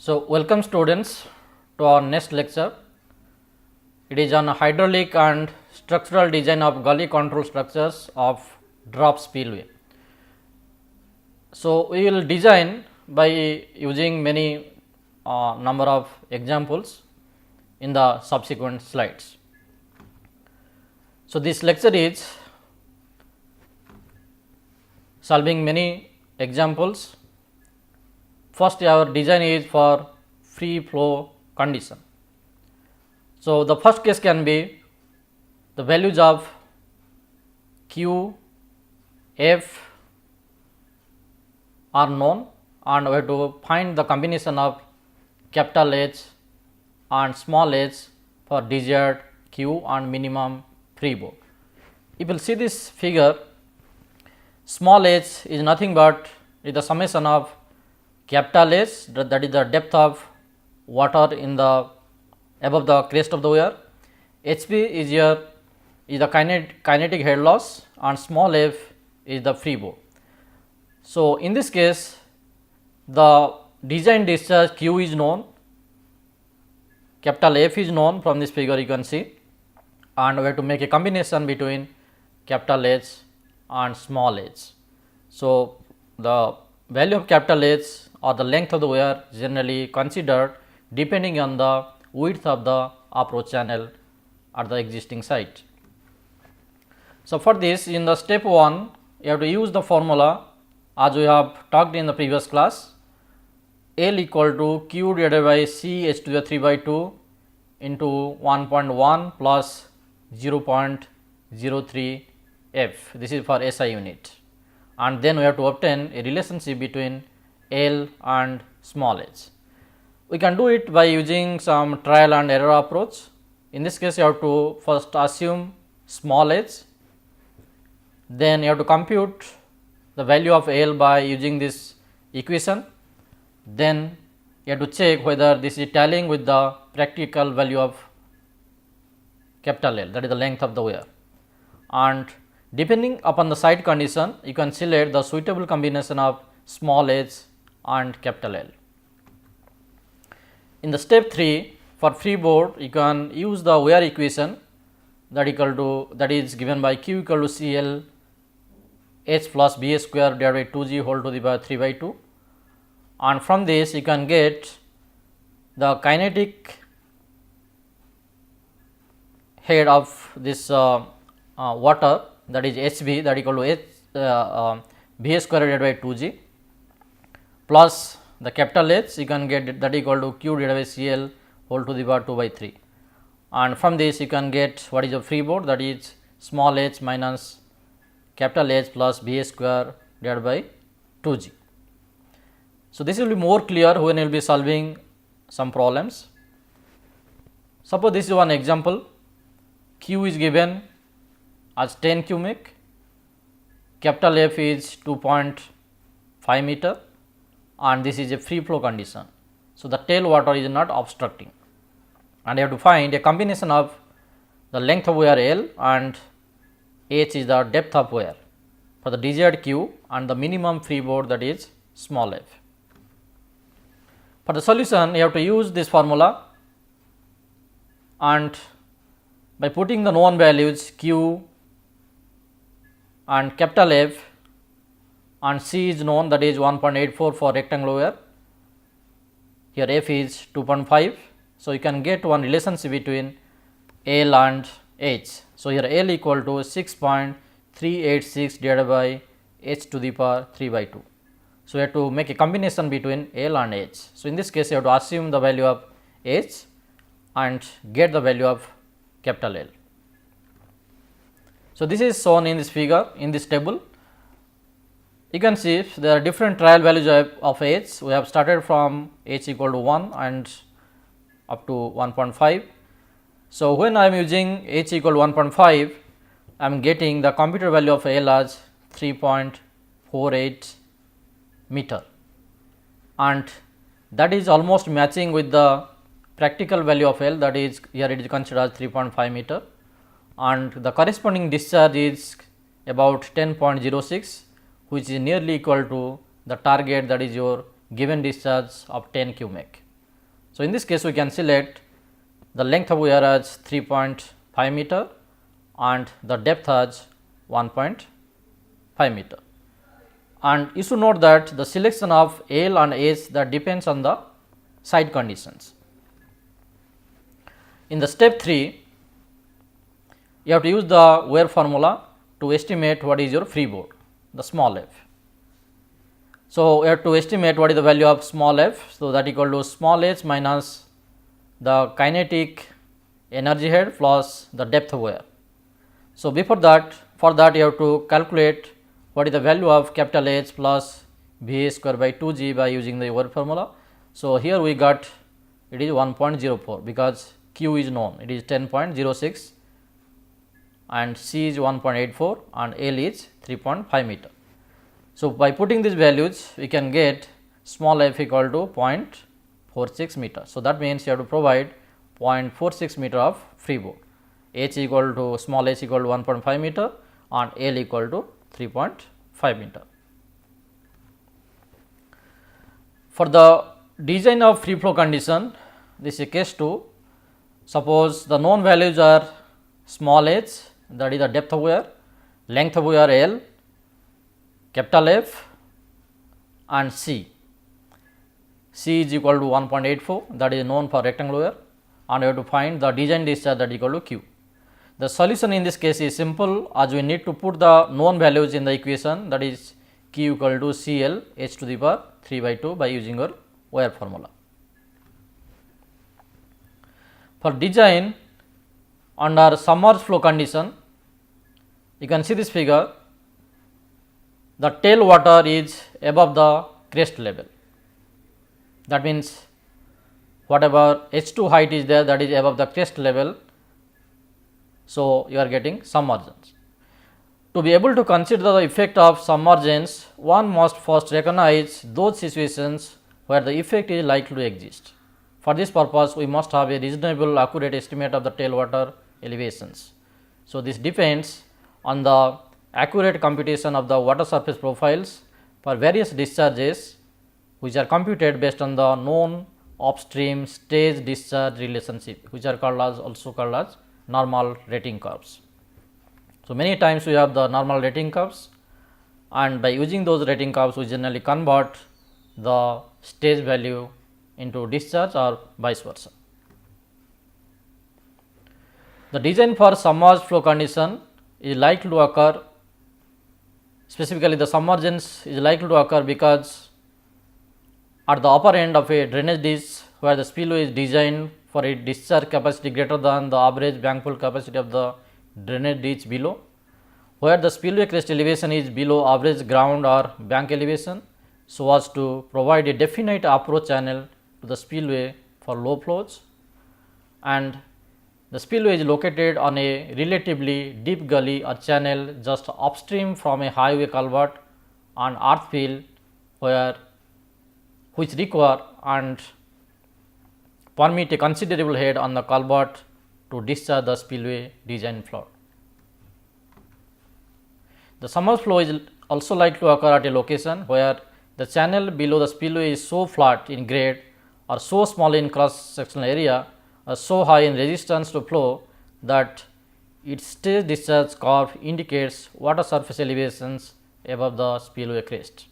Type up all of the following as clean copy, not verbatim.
So, welcome students to our next lecture. It is on hydraulic and structural design of gully control structures of drop spillway. So, we will design by using many number of examples in the subsequent slides. So, this lecture is solving many examples. First, our design is for free flow condition. So, the first case can be the values of Q, F are known, and we have to find the combination of capital H and small h for desired Q and minimum free bore. If you will see this figure, small h is nothing but is the summation of capital H, that is the depth of water in the above the crest of the weir. Hp is here is the kinetic head loss, and small f is the free bore. So, in this case the design discharge Q is known, capital F is known from this figure you can see, and we have to make a combination between capital H and small h. So, the value of capital H or the length of the weir generally considered depending on the width of the approach channel at the existing site. So, for this in the step 1 you have to use the formula as we have talked in the previous class, L equal to Q divided by C h to the 3 by 2 into 1.1 plus 0.03 F, this is for SI unit, and then we have to obtain a relationship between L and small h. We can do it by using some trial and error approach. In this case you have to first assume small h, then you have to compute the value of L by using this equation, then you have to check whether this is tallying with the practical value of capital L, that is the length of the weir, and depending upon the site condition you can select the suitable combination of small h and capital L. In the step 3 for free bore you can use the weir equation that is given by Q equal to CL h plus B square divided by 2g whole to the power 3 by 2, and from this you can get the kinetic head of this water, that is Hb, that equal to B square divided by 2g plus the capital H you can get that equal to Q divided by CL whole to the power 2 by 3, and from this you can get what is the free bore, that is small h minus capital H plus B square divided by 2g. So, this will be more clear when you will be solving some problems. Suppose this is one example, Q is given as 10 cubic, capital F is 2.5 meter, and this is a free flow condition. So, the tail water is not obstructing, and you have to find a combination of the length of weir L and H is the depth of weir for the desired Q and the minimum free bore, that is small f. For the solution you have to use this formula, and by putting the known values Q and capital F and C is known, that is 1.84 for rectangular weir, here F is 2.5. So, you can get one relationship between L and H. So, here L equal to 6.386 divided by H to the power 3 by 2. So, you have to make a combination between L and H. So, in this case you have to assume the value of H and get the value of capital L. So, this is shown in this figure in this table. You can see there are different trial values of H. We have started from H equal to 1 and up to 1.5. So, when I am using H equal to 1.5, I am getting the computed value of L as 3.48 meter, and that is almost matching with the practical value of L, that is here it is considered as 3.5 meter, and the corresponding discharge is about 10.06, which is nearly equal to the target, that is your given discharge of 10 cubic. So, in this case we can select the length of wear as 3.5 meter and the depth as 1.5 meter. And you should note that the selection of L and S that depends on the site conditions. In the step 3, you have to use the wear formula to estimate what is your freeboard, the small f. So, we have to estimate what is the value of small f. So, that equal to small h minus the kinetic energy head plus the depth of wear. So, before that, for that you have to calculate what is the value of capital H plus V A square by 2 g by using the wear formula. So, here we got it is 1.04 because Q is known, it is 10.06 and C is 1.84 and L is 3.5 meter. So, by putting these values we can get small f equal to 0.46 meter. So, that means you have to provide 0.46 meter of freeboard, h equal to small h equal to 1.5 meter and L equal to 3.5 meter. For the design of free flow condition, this is case 2. Suppose the known values are small h, that is the depth of wear, length of wear L, capital F and C. C is equal to 1.84, that is known for rectangular wear, and we have to find the design discharge that is equal to Q. The solution in this case is simple, as we need to put the known values in the equation, that is Q equal to C L h to the power 3 by 2 by using your wear formula. For design under submerged flow condition, you can see this figure, the tail water is above the crest level. That means, whatever H2 height is there, that is above the crest level. So, you are getting submergence. To be able to consider the effect of submergence, one must first recognize those situations where the effect is likely to exist. For this purpose, we must have a reasonable accurate estimate of the tailwater elevations. So, this depends on the accurate computation of the water surface profiles for various discharges, which are computed based on the known upstream stage discharge relationship, which are called as also called as normal rating curves. So, many times we have the normal rating curves, and by using those rating curves we generally convert the stage value into discharge or vice versa. The design for submerged flow condition is likely to occur, specifically the submergence is likely to occur because at the upper end of a drainage ditch where the spillway is designed for a discharge capacity greater than the average bank pull capacity of the drainage ditch below, where the spillway crest elevation is below average ground or bank elevation, so as to provide a definite approach channel to the spillway for low flows, and the spillway is located on a relatively deep gully or channel just upstream from a highway culvert and earth fill which require and permit a considerable head on the culvert to discharge the spillway design flood. The submerged flow is also likely to occur at a location where the channel below the spillway is so flat in grade or so small in cross sectional area or so high in resistance to flow that its stage discharge curve indicates water surface elevations above the spillway crest.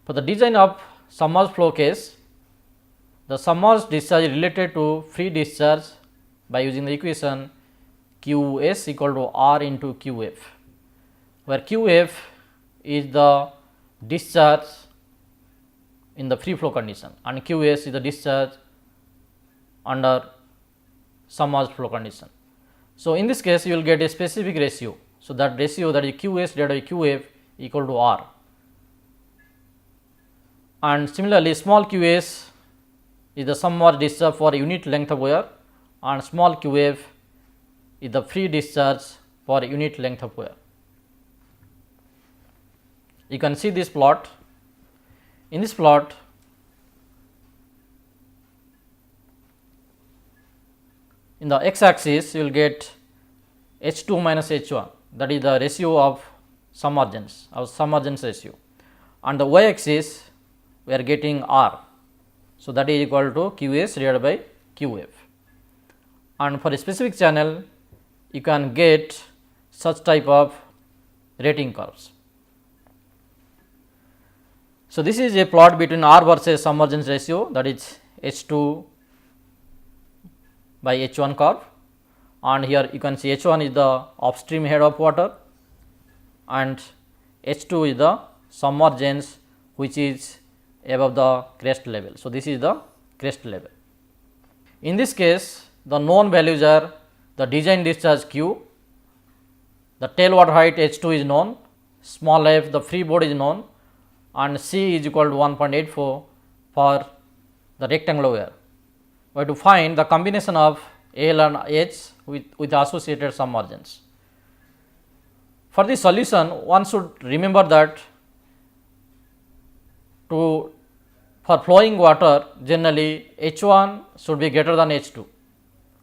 For the design of submerged flow case, the submerged discharge is related to free discharge by using the equation Qs equal to R into Qf, where Qf is the discharge in the free flow condition and Qs is the discharge under submerged flow condition. So, in this case you will get a specific ratio. So, that ratio, that is Qs divided by Qf equal to R, and similarly small Qs is the submerged discharge for unit length of wear and small Qf is the free discharge for unit length of wear. You can see this plot. In this plot, in the x axis you will get H2 minus H1, that is the ratio of submergence ratio, and the y axis we are getting R, So, that is equal to Qs divided by Qf, and for a specific channel you can get such type of rating curves. So, this is a plot between R versus submergence ratio, that is H2 by H1 curve, and here you can see H1 is the upstream head of water and H2 is the submergence which is above the crest level. So, this is the crest level. In this case, the known values are the design discharge Q, the tail water height H2 is known, small f the freeboard is known, and C is equal to 1.84 for the rectangular weir. We have to find the combination of L and H with associated submergence. For this solution, one should remember that for flowing water generally H1 should be greater than H2.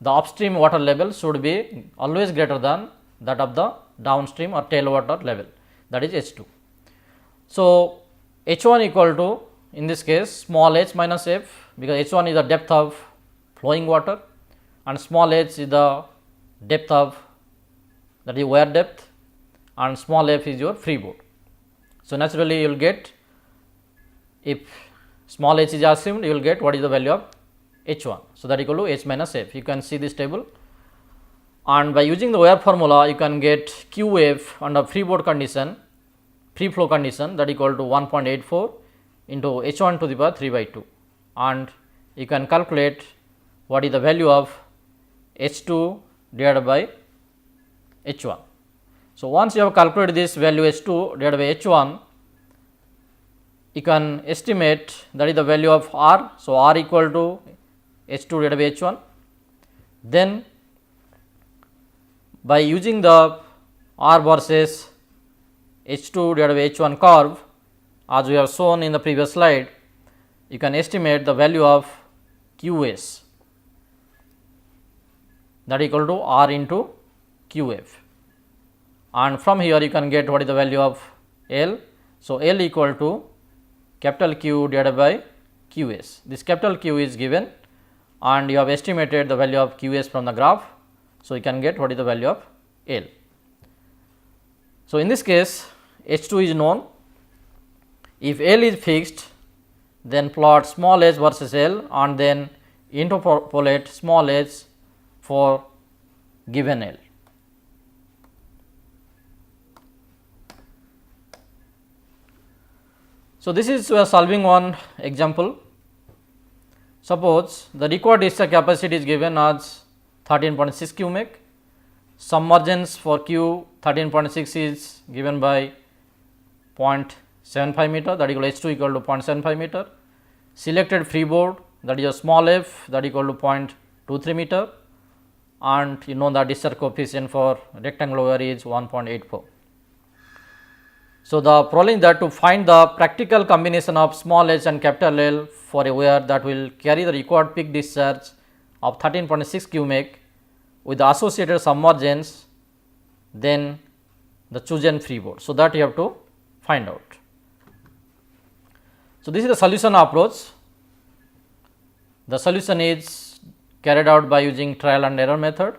The upstream water level should be always greater than that of the downstream or tail water level, that is H2. So, H1 equal to, in this case, small h minus f, because H1 is the depth of flowing water and small h is the depth of, that is weir depth, and small f is your freeboard. So, naturally you will get, if small h is assumed, you will get what is the value of H1. So, that equal to h minus f. You can see this table, and by using the weir formula you can get Qf under freeboard condition, free flow condition, that equal to 1.84 into H1 to the power 3 by 2, and you can calculate what is the value of H2 divided by H1. So, once you have calculated this value H2 divided by H1, you can estimate that is the value of R. So, R equal to H2 divided by H1. Then by using the R versus H2 divided by H1 curve, as we have shown in the previous slide, you can estimate the value of Qs, that equal to R into Qf, and from here you can get what is the value of L. So, L equal to capital Q divided by Qs. This capital Q is given and you have estimated the value of Qs from the graph. So, you can get what is the value of L. So, in this case H2 is known. If L is fixed, then plot small h versus L and then interpolate small h for given L. So, this is solving one example. Suppose the required discharge capacity is given as 13.6 cubic, submergence for Q 13.6 is given by 0.75 meter, that equal H2 equal to 0.75 meter. Selected freeboard, that is a small f, that equal to 0.23 meter, and you know the discharge coefficient for rectangular weir is 1.84. So, the problem is that to find the practical combination of small h and capital L for a weir that will carry the required peak discharge of 13.6 cubic with the associated submergence, then the chosen freeboard. So, that you have to find out. So, this is the solution approach. The solution is carried out by using trial and error method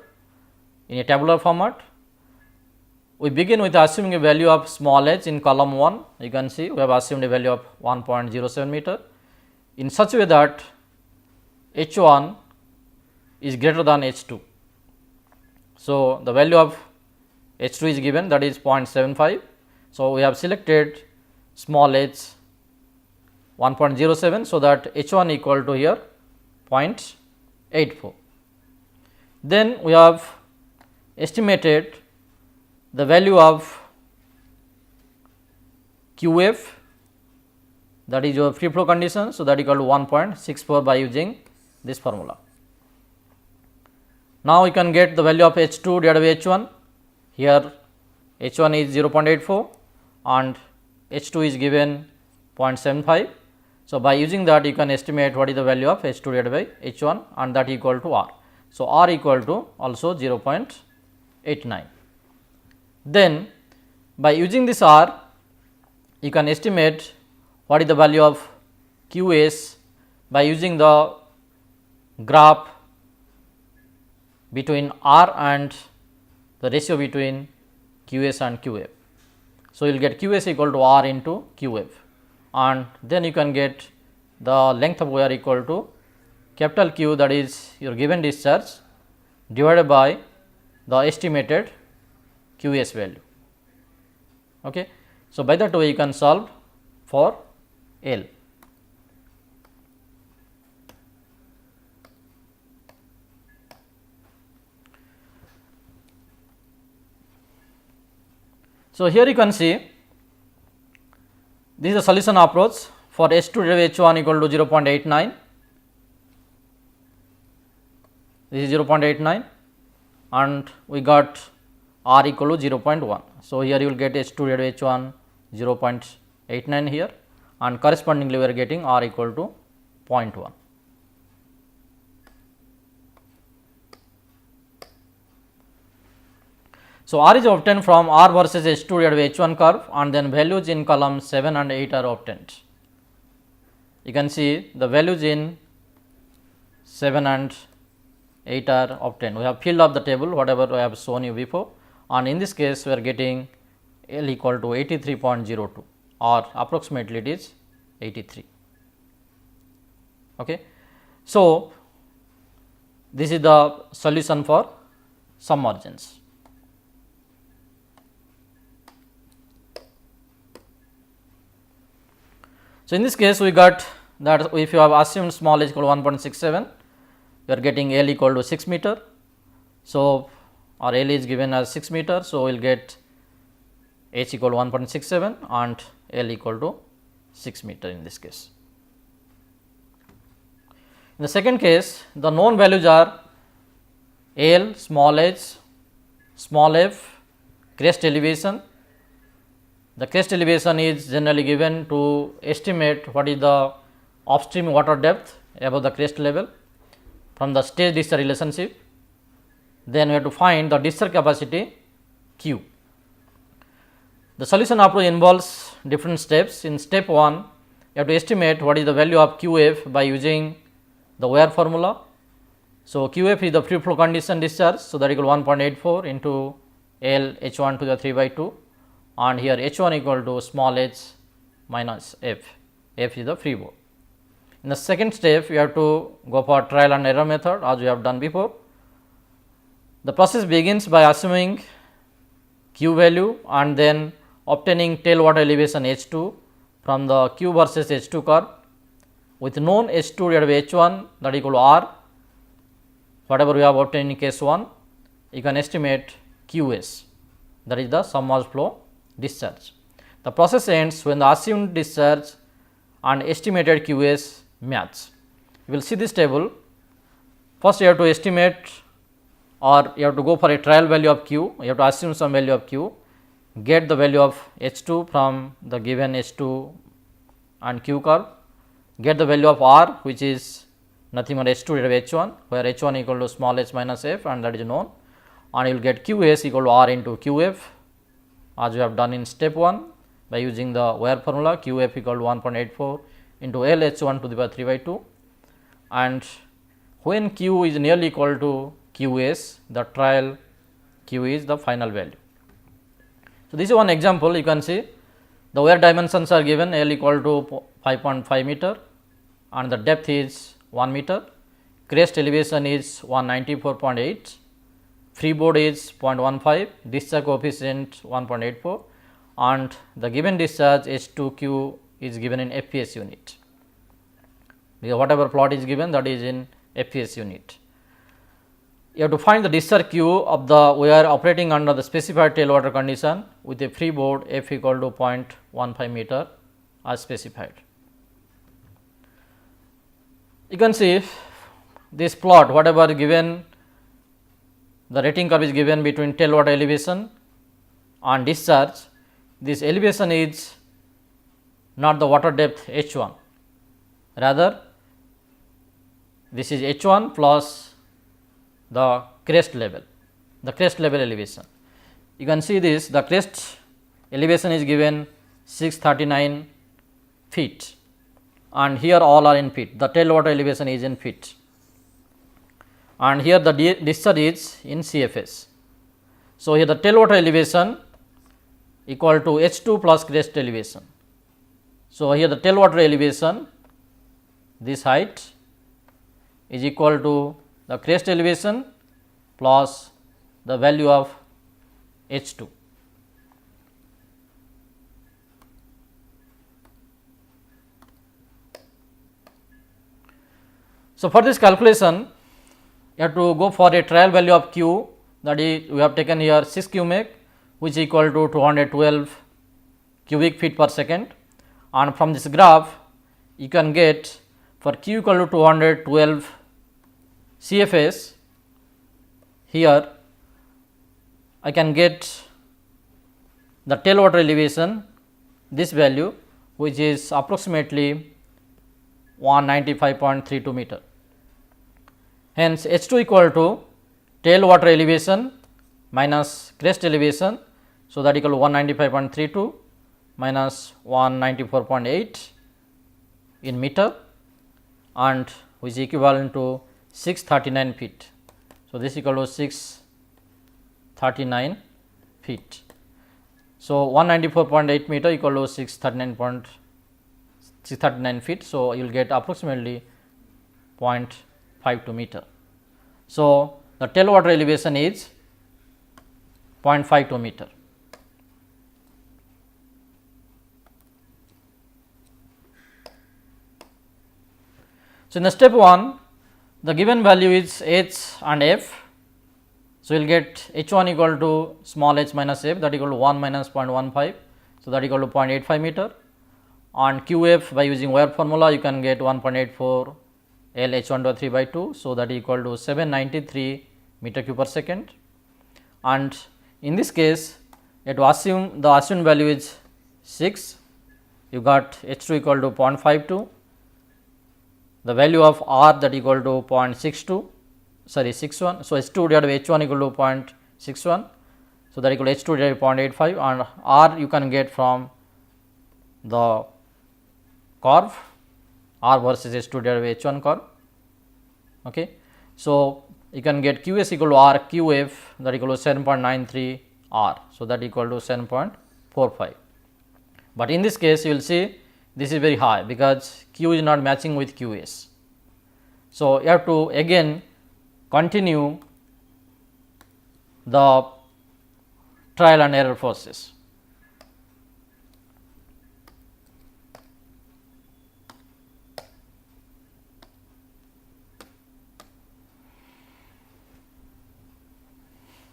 in a tabular format. We begin with assuming a value of small h in column 1. You can see we have assumed a value of 1.07 meter in such a way that H1 is greater than H2. So, the value of H2 is given, that is 0.75. So, we have selected small h 1.07. So, that H1 equal to here 0.84. Then we have estimated the value of Qf, that is your free flow condition. So, that equal to 1.64 by using this formula. Now, you can get the value of H2 divided by H1. Here H1 is 0.84 and H2 is given 0.75. So, by using that you can estimate what is the value of H2 divided by H1 and that equal to R. So, R equal to also 0.89. Then by using this R, you can estimate what is the value of Qs by using the graph between R and the ratio between QS and QF. So, you will get QS equal to R into QF, and then you can get the length of wire equal to capital Q, that is your given discharge, divided by the estimated QS value. Okay. So, by that way you can solve for L. So, here you can see this is the solution approach for H 2 divided by H 1 equal to 0.89, this is 0.89 and we got R equal to 0.1. So, here you will get H 2 divided by H 1 0.89 here, and correspondingly we are getting R equal to 0.1. So, R is obtained from R versus H 2 divided by H 1 curve, and then values in column 7 and 8 are obtained. You can see the values in 7 and 8 are obtained. We have filled up the table whatever I have shown you before, and in this case we are getting L equal to 83.02 or approximately it is 83. Okay. So, this is the solution for submergence. So, in this case we got that if you have assumed small h equal to 1.67, we are getting L equal to 6 meter. So, our L is given as 6 meter. So, we will get h equal to 1.67 and L equal to 6 meter in this case. In the second case, the known values are L, small h, small f, crest elevation. The crest elevation is generally given to estimate what is the upstream water depth above the crest level from the stage discharge relationship. Then we have to find the discharge capacity Q. The solution approach involves different steps. In step 1, you have to estimate what is the value of QF by using the wire formula. So, QF is the free flow condition discharge. So, that equal 1.84 into L H 1 to the 3 by 2, and here H 1 equal to small h minus f, f is the free bore. In the second step, you have to go for trial and error method as we have done before. The process begins by assuming Q value and then obtaining tail water elevation H 2 from the Q versus H 2 curve with known H 2 divided by H 1 that equal to R, whatever we have obtained in case 1, you can estimate QS, that is the submerged flow discharge. The process ends when the assumed discharge and estimated QS match. You will see this table. First, you have to estimate, or you have to go for a trial value of Q, you have to assume some value of Q, get the value of H 2 from the given H 2 and Q curve, get the value of R, which is nothing but H 2 divided by H 1, where H 1 equal to small h minus f, and that is known, and you will get QS equal to R into QF as we have done in step 1 by using the wire formula QF equal to 1.84 into L H 1 to the power 3 by 2, and when Q is nearly equal to QS, the trial Q is the final value. So, this is one example. You can see the wire dimensions are given, L equal to 5.5 meter and the depth is 1 meter, crest elevation is 194.8, freeboard is 0.15, discharge coefficient 1.84, and the given discharge H 2 Q is given in FPS unit. Whatever plot is given, that is in FPS unit. You have to find the discharge Q of the wire operating under the specified tail water condition with a freeboard F equal to 0.15 meter as specified. You can see this plot, whatever given, the rating curve is given between tail water elevation and discharge. This elevation is not the water depth H 1, rather this is H 1 plus the crest level elevation. You can see this, the crest elevation is given 639 feet, and here all are in feet. The tail water elevation is in feet, and here the discharge is in CFS. So, here the tail water elevation equal to H2 plus crest elevation. So, here the tail water elevation, this height is equal to the crest elevation plus the value of H2. So, for this calculation you have to go for a trial value of Q, that is we have taken here 6 cubic, which is equal to 212 cubic feet per second, and from this graph you can get for Q equal to 212 CFS, here I can get the tail water elevation, this value, which is approximately 195.32 meter. Hence, H2 equal to tail water elevation minus crest elevation. So, that equal to 195.32 minus 194.8 in meter, and which is equivalent to 639 feet. So, this equal to 639 feet. So, 194.8 meter equal to 639 feet. So, you will get approximately 0.52 meter. So, the tail water elevation is 0.52 meter. So, in the step 1, the given value is H and F. So, you will get H1 equal to small h minus f, that equal to 1 minus 0.15. So, that equal to 0.85 meter, and QF by using wire formula you can get 1.84 L H1 to 3 by 2. So, that equal to 793 meter cube per second, and in this case you have to assume the assumed value is 6, you got H2 equal to 0.52, the value of R that equal to 0.61. So, H2 divided by H1 equal to 0.61. So, that equal to H2 divided by 0.85, and R you can get from the curve R versus H2 divided by H1 curve. Okay. So, you can get QS equal to R QF, that equal to 7.93 R. So, that equal to 7.45. But in this case you will see this is very high, because Q is not matching with QS. So, you have to again continue the trial and error process.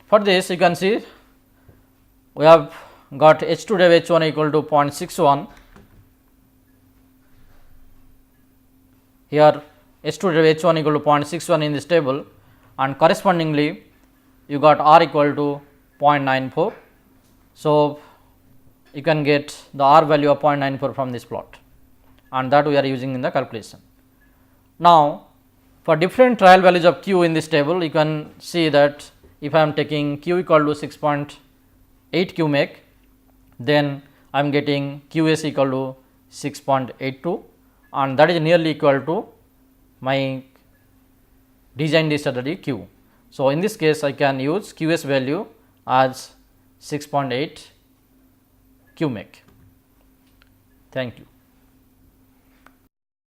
For this you can see we have got H2 divided by H1 equal to 0.61. Here H2 divided by H1 equal to 0.61 in this table, and correspondingly you got R equal to 0.94. So, you can get the R value of 0.94 from this plot, and that we are using in the calculation. Now, for different trial values of Q in this table, you can see that if I am taking Q equal to 6.8 cubic, then I am getting QS equal to 6.82, and that is nearly equal to my design discharge Q. So, in this case I can use QS value as 6.8 cubic. Thank you.